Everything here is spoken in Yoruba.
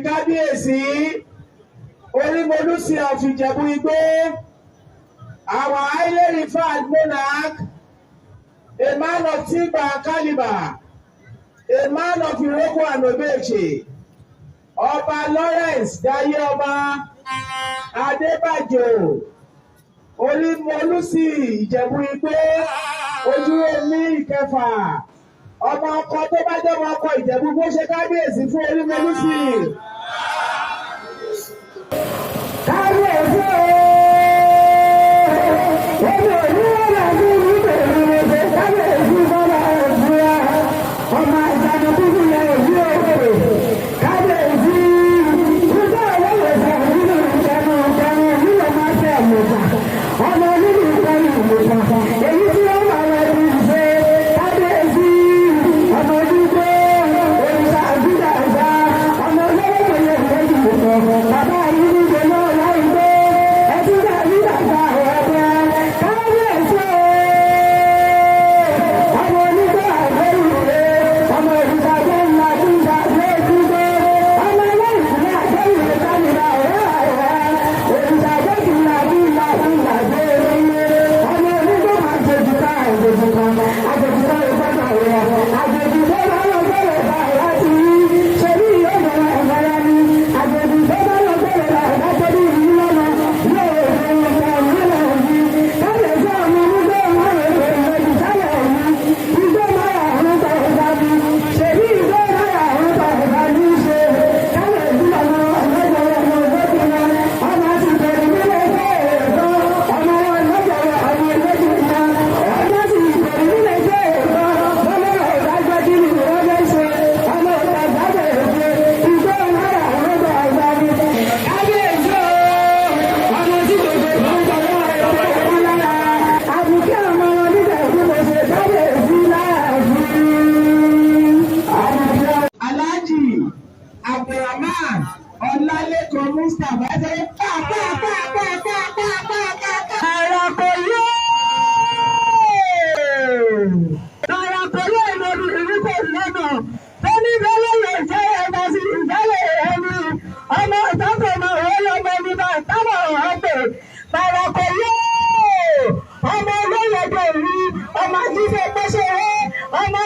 Kábíyèsí Orímolúsì of Ìjẹ̀bú-Igbó, our highly revered monarch, a man of timber and caliber, a man of Iroko and Obeche, Ọba Lawrence Daye Ọba Adébàjò Orímolúsì Ìjẹ̀bú-Igbó Ojúomi Ìkẹfà, ọmọ ọkọ tó bá jẹ́ ọmọ ọkọ Ìjẹ̀bú bó ṣe kábíyèsí fún Orímolúsì. Kábíyèsí ọmọ jíjẹ pẹ́ṣẹ́ ọmọ